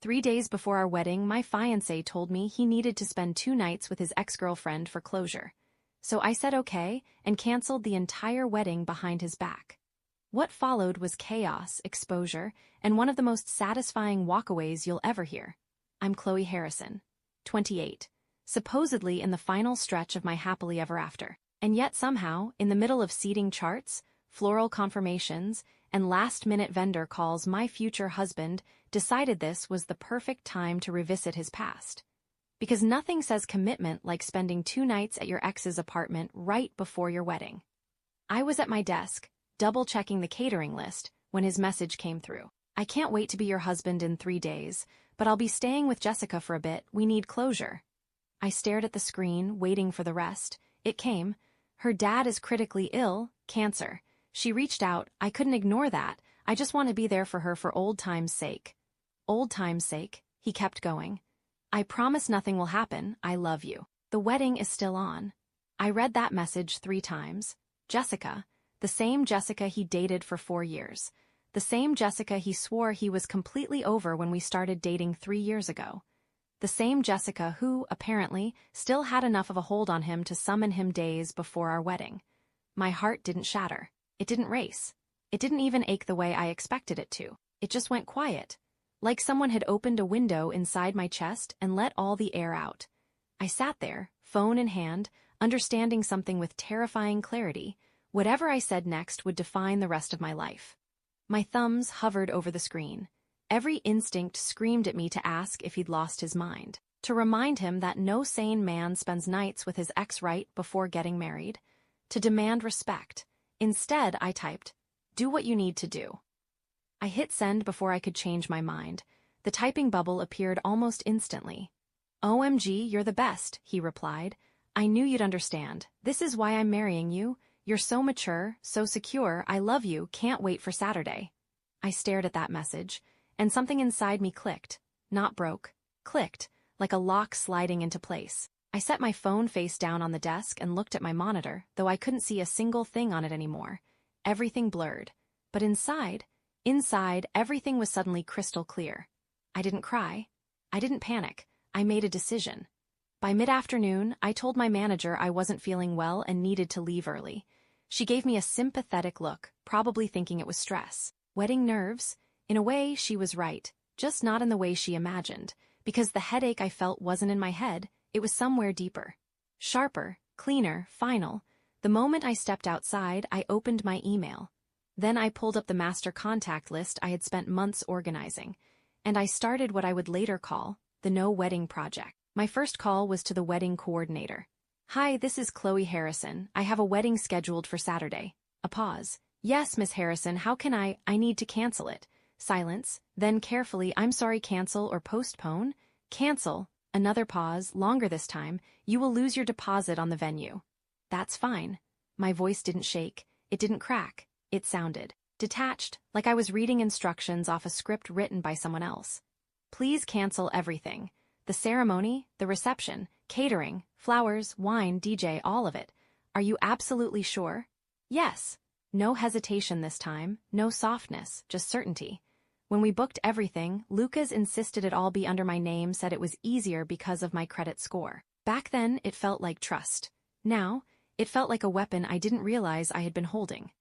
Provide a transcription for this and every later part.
3 days before our wedding, my fiancé told me he needed to spend 2 nights with his ex-girlfriend for closure. So I said okay and canceled the entire wedding behind his back. What followed was chaos, exposure, and one of the most satisfying walkaways you'll ever hear. I'm Chloe Harrison, 28, supposedly in the final stretch of my happily ever after. And yet somehow, in the middle of seeding charts, floral confirmations, and last-minute vendor calls, my future husband decided this was the perfect time to revisit his past. Because nothing says commitment like spending 2 nights at your ex's apartment right before your wedding. I was at my desk, double-checking the catering list, when his message came through. I can't wait to be your husband in 3 days, but I'll be staying with Jessica for a bit. We need closure. I stared at the screen, waiting for the rest. It came. Her dad is critically ill, cancer. She reached out. I couldn't ignore that. I just want to be there for her for old time's sake. Old time's sake, he kept going. I promise nothing will happen. I love you. The wedding is still on. I read that message 3 times. Jessica, the same Jessica he dated for 4 years. The same Jessica he swore he was completely over when we started dating 3 years ago. The same Jessica who, apparently, still had enough of a hold on him to summon him days before our wedding. My heart didn't shatter. It didn't race. It didn't even ache the way I expected it to. It just went quiet. Like someone had opened a window inside my chest and let all the air out. I sat there, phone in hand, understanding something with terrifying clarity. Whatever I said next would define the rest of my life. My thumbs hovered over the screen. Every instinct screamed at me to ask if he'd lost his mind. To remind him that no sane man spends nights with his ex right before getting married. To demand respect. Instead, I typed, "Do what you need to do." I hit send before I could change my mind. The typing bubble appeared almost instantly. "OMG, you're the best," he replied. "I knew you'd understand. This is why I'm marrying you. You're so mature, so secure. I love you. Can't wait for Saturday." I stared at that message, and something inside me clicked. Not broke. Clicked, like a lock sliding into place. I set my phone face down on the desk and looked at my monitor, though I couldn't see a single thing on it anymore. Everything blurred. But inside, everything was suddenly crystal clear. I didn't cry. I didn't panic. I made a decision. By mid-afternoon, I told my manager I wasn't feeling well and needed to leave early. She gave me a sympathetic look, probably thinking it was stress. Wedding nerves? In a way, she was right, just not in the way she imagined, because the headache I felt wasn't in my head, it was somewhere deeper. Sharper, cleaner, final. The moment I stepped outside, I opened my email. Then I pulled up the master contact list I had spent months organizing, and I started what I would later call the No Wedding Project. My first call was to the wedding coordinator. "Hi, this is Chloe Harrison. I have a wedding scheduled for Saturday." A pause. "Yes, Miss Harrison, how can I need to cancel it." Silence. Then carefully, "I'm sorry, cancel or postpone?" "Cancel." Another pause, longer this time. "You will lose your deposit on the venue." "That's fine." My voice didn't shake. It didn't crack. It sounded detached, like I was reading instructions off a script written by someone else. "Please cancel everything. The ceremony, the reception, catering, flowers, wine, DJ, all of it. Are you absolutely sure?" "Yes." No hesitation this time, no softness, just certainty. When we booked everything, Lucas insisted it all be under my name, said it was easier because of my credit score. Back then, it felt like trust. Now, it felt like a weapon I didn't realize I had been holding.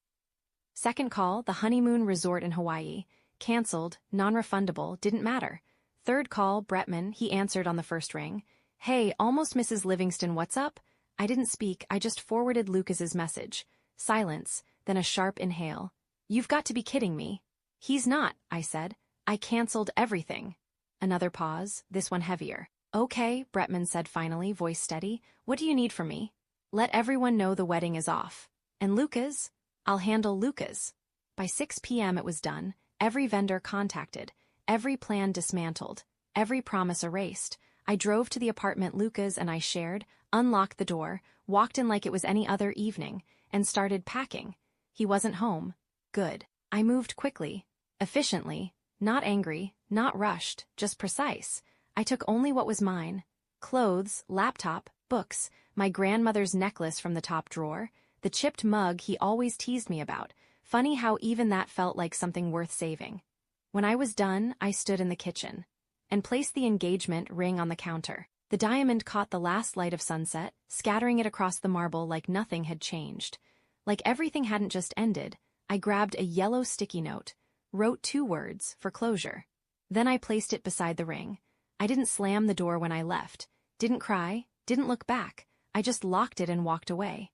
Second call, the honeymoon resort in Hawaii. Cancelled, non-refundable, didn't matter. Third call, Bretman, he answered on the first ring. "Hey, almost Mrs. Livingston, what's up?" I didn't speak, I just forwarded Lucas's message. Silence, then a sharp inhale. "You've got to be kidding me." "He's not," I said. "I cancelled everything." Another pause, this one heavier. "Okay," Bretman said finally, voice steady. "What do you need from me?" "Let everyone know the wedding is off." "And Lucas?" "I'll handle Lucas." By 6 p.m. it was done, every vendor contacted, every plan dismantled, every promise erased. I drove to the apartment Lucas and I shared, unlocked the door, walked in like it was any other evening, and started packing. He wasn't home. Good. I moved quickly, efficiently, not angry, not rushed, just precise. I took only what was mine. Clothes, laptop, books, my grandmother's necklace from the top drawer, the chipped mug he always teased me about. Funny how even that felt like something worth saving. When I was done, I stood in the kitchen. and placed the engagement ring on the counter. The diamond caught the last light of sunset, scattering it across the marble like nothing had changed. Like everything hadn't just ended, I grabbed a yellow sticky note, wrote 2 words, for closure. Then I placed it beside the ring. I didn't slam the door when I left, didn't cry, didn't look back. I just locked it and walked away.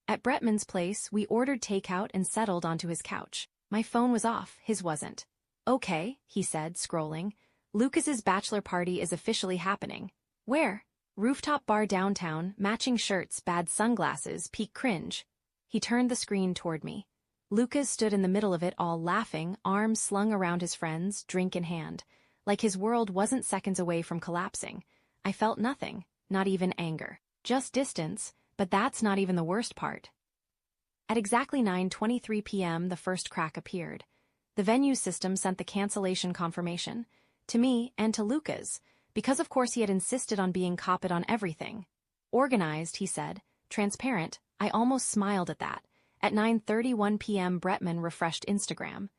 At Bretman's place, we ordered takeout and settled onto his couch. My phone was off, his wasn't. "Okay," he said, scrolling. "Lucas's bachelor party is officially happening." "Where?" "Rooftop bar downtown, matching shirts, bad sunglasses, peak cringe." He turned the screen toward me. Lucas stood in the middle of it all laughing, arms slung around his friends, drink in hand. Like his world wasn't seconds away from collapsing. I felt nothing, not even anger. Just distance, but that's not even the worst part. At exactly 9:23 p.m. the first crack appeared. The venue system sent the cancellation confirmation. To me and to Lucas, because of course he had insisted on being copied on everything. Organized, he said. Transparent. I almost smiled at that. At 9:31 p.m. Bretman refreshed Instagram.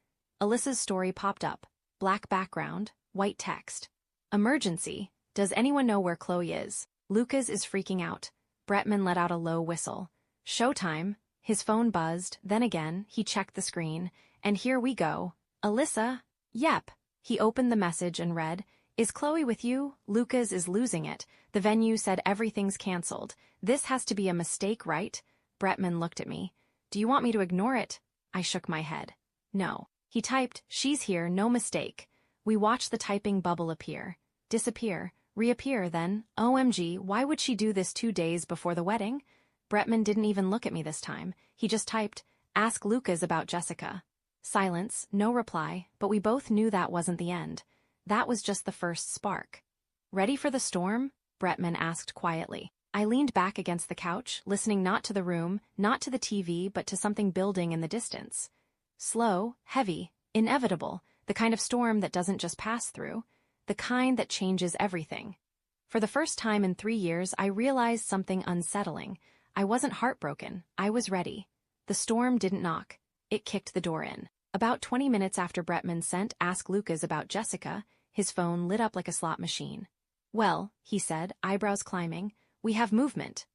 Alyssa's story popped up. Black background, white text. "Emergency. Does anyone know where Chloe is? Lucas is freaking out." Bretman let out a low whistle. "Showtime." His phone buzzed, then again, he checked the screen. And here we go. "Alyssa?" "Yep." He opened the message and read, "Is Chloe with you? Lucas is losing it. The venue said everything's canceled. This has to be a mistake, right?" Bretman looked at me. "Do you want me to ignore it?" I shook my head. "No." He typed, "She's here, no mistake." We watched the typing bubble appear, disappear, reappear, then, OMG, why would she do this 2 days before the wedding? Bretman didn't even look at me this time. He just typed, "Ask Lucas about Jessica." Silence, no reply, but we both knew that wasn't the end. That was just the first spark. "Ready for the storm?" Bretman asked quietly. I leaned back against the couch, listening not to the room, not to the TV, but to something building in the distance. Slow, heavy, inevitable, the kind of storm that doesn't just pass through, the kind that changes everything. For the first time in 3 years, I realized something unsettling. I wasn't heartbroken. I was ready. The storm didn't knock. It kicked the door in. About 20 minutes after Bretman sent Ask Lucas about Jessica, his phone lit up like a slot machine. "Well," he said, eyebrows climbing, "we have movement."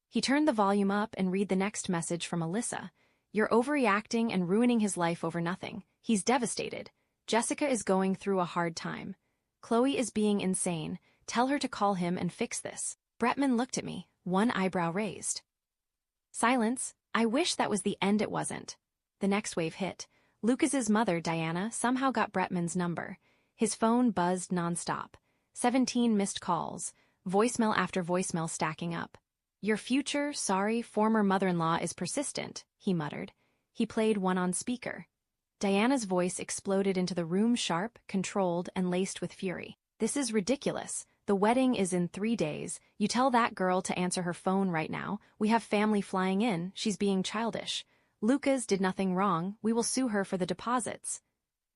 He turned the volume up and read the next message from Alyssa. "You're overreacting and ruining his life over nothing. He's devastated. Jessica is going through a hard time. Chloe is being insane. Tell her to call him and fix this." Bretman looked at me, one eyebrow raised. Silence. I wish that was the end. It wasn't. The next wave hit. Lucas's mother, Diana, somehow got Bretman's number. His phone buzzed nonstop. 17 missed calls, voicemail after voicemail stacking up. "Your future, sorry, former mother-in-law is persistent," he muttered. He played one on speaker. Diana's voice exploded into the room, sharp, controlled, and laced with fury. "This is ridiculous. The wedding is in 3 days. You tell that girl to answer her phone right now. We have family flying in. She's being childish. Lucas did nothing wrong. We will sue her for the deposits."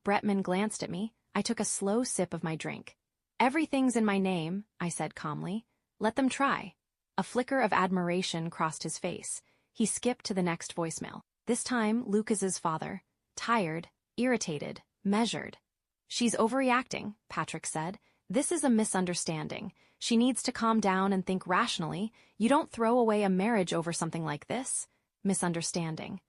Bretman glanced at me. I took a slow sip of my drink. "Everything's in my name," I said calmly. "Let them try." A flicker of admiration crossed his face. He skipped to the next voicemail. This time, Lucas's father. Tired, irritated, measured. "She's overreacting," Patrick said. "This is a misunderstanding. She needs to calm down and think rationally. You don't throw away a marriage over something like this." Misunderstanding.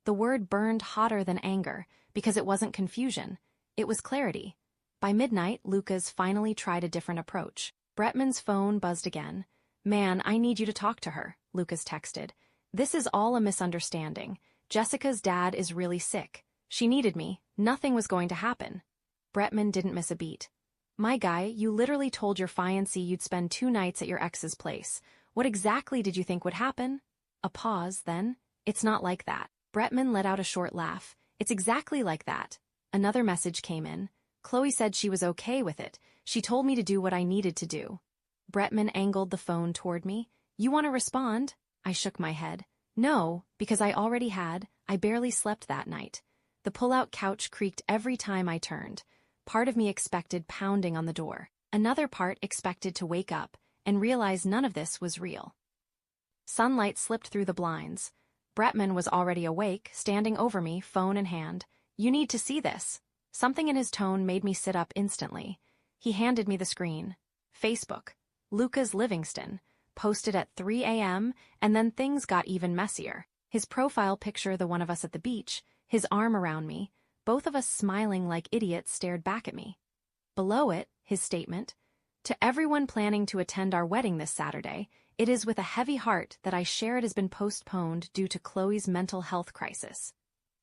The word burned hotter than anger, because it wasn't confusion. It was clarity. By midnight, Lucas finally tried a different approach. Bretman's phone buzzed again. "Man, I need you to talk to her," Lucas texted. "This is all a misunderstanding. Jessica's dad is really sick. She needed me. Nothing was going to happen." Bretman didn't miss a beat. "My guy, you literally told your fiancé you'd spend 2 nights at your ex's place. What exactly did you think would happen?" A pause, then. "It's not like that." Bretman let out a short laugh. "It's exactly like that." Another message came in. "Chloe said she was okay with it. She told me to do what I needed to do." Bretman angled the phone toward me. "You want to respond?" I shook my head. "No, because I already had. I barely slept that night. The pull-out couch creaked every time I turned. Part of me expected pounding on the door. Another part expected to wake up and realize none of this was real. Sunlight slipped through the blinds. Bretman was already awake, standing over me, phone in hand. "You need to see this." Something in his tone made me sit up instantly. He handed me the screen. Facebook. Lucas Livingston. Posted at 3 a.m., and then things got even messier. His profile picture, the one of us at the beach, his arm around me, both of us smiling like idiots, stared back at me. Below it, his statement: "To everyone planning to attend our wedding this Saturday, it is with a heavy heart that I share it has been postponed due to Chloe's mental health crisis.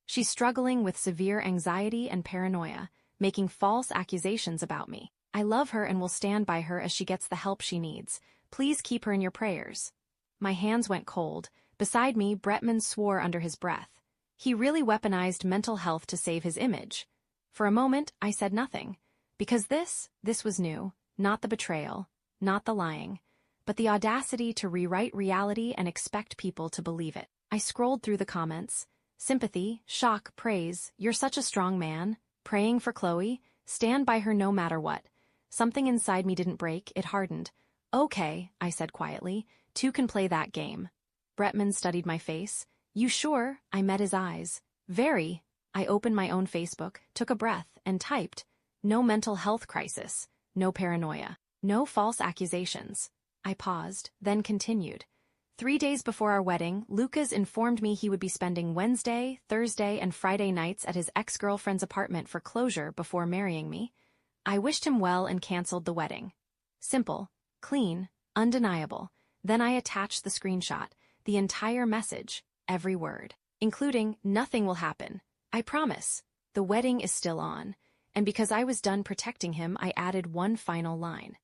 She's struggling with severe anxiety and paranoia, making false accusations about me. I love her and will stand by her as she gets the help she needs. Please keep her in your prayers." My hands went cold. Beside me, Bretman swore under his breath. He really weaponized mental health to save his image. For a moment, I said nothing. Because this was new. Not the betrayal, not the lying, but the audacity to rewrite reality and expect people to believe it. I scrolled through the comments. Sympathy, shock, praise, "You're such a strong man," "Praying for Chloe," "Stand by her no matter what." Something inside me didn't break, it hardened. "Okay," I said quietly, "two can play that game." Bretman studied my face. "You sure?" I met his eyes. "Very." I opened my own Facebook, took a breath, and typed, "No mental health crisis, no paranoia, no false accusations." I paused, then continued. 3 days before our wedding, Lucas informed me he would be spending Wednesday, Thursday, and Friday nights at his ex-girlfriend's apartment for closure before marrying me. I wished him well and canceled the wedding. Simple, clean, undeniable. Then I attached the screenshot, the entire message, every word, including "Nothing will happen. I promise. The wedding is still on." And because I was done protecting him, I added one final line.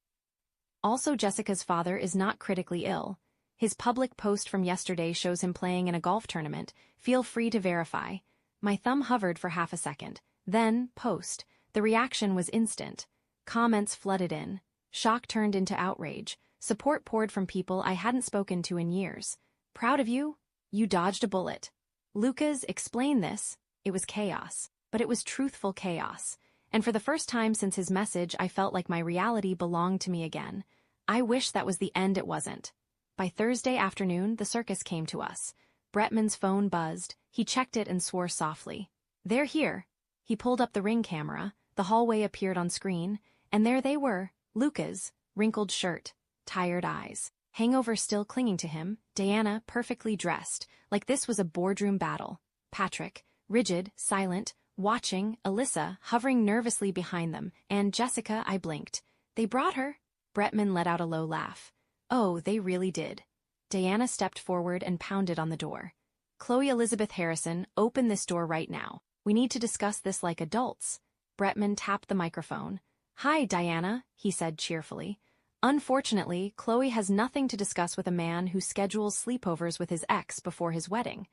"Also, Jessica's father is not critically ill. His public post from yesterday shows him playing in a golf tournament. Feel free to verify." My thumb hovered for half a second. Then, post. The reaction was instant. Comments flooded in. Shock turned into outrage. Support poured from people I hadn't spoken to in years. "Proud of you. You dodged a bullet." "Lucas, explain this." It was chaos. But it was truthful chaos. And for the first time since his message, I felt like my reality belonged to me again. I wish that was the end. It wasn't. By Thursday afternoon, the circus came to us. Bretman's phone buzzed. He checked it and swore softly. "They're here." He pulled up the Ring camera. The hallway appeared on screen, and there they were, Lucas, wrinkled shirt, tired eyes, hangover still clinging to him, Diana, perfectly dressed, like this was a boardroom battle, Patrick, rigid, silent, watching, Alyssa, hovering nervously behind them, and Jessica. I blinked. "They brought her." Bretman let out a low laugh. "Oh, they really did." Diana stepped forward and pounded on the door. "Chloe Elizabeth Harrison, open this door right now. We need to discuss this like adults." Bretman tapped the microphone. "Hi, Diana," he said cheerfully. "Unfortunately, Chloe has nothing to discuss with a man who schedules sleepovers with his ex before his wedding."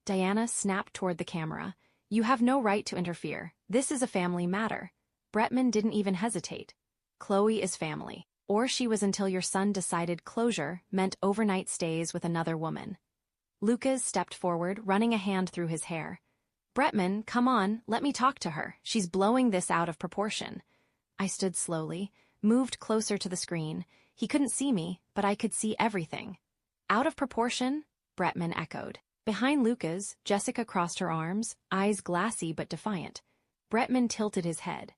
Diana snapped toward the camera. "You have no right to interfere. This is a family matter." Bretman didn't even hesitate. "Chloe is family. Or she was until your son decided closure meant overnight stays with another woman." Lucas stepped forward, running a hand through his hair. "Bretman, come on, let me talk to her. She's blowing this out of proportion." I stood slowly, moved closer to the screen. He couldn't see me, but I could see everything. "Out of proportion?" Bretman echoed. Behind Lucas, Jessica crossed her arms, eyes glassy but defiant. Bretman tilted his head.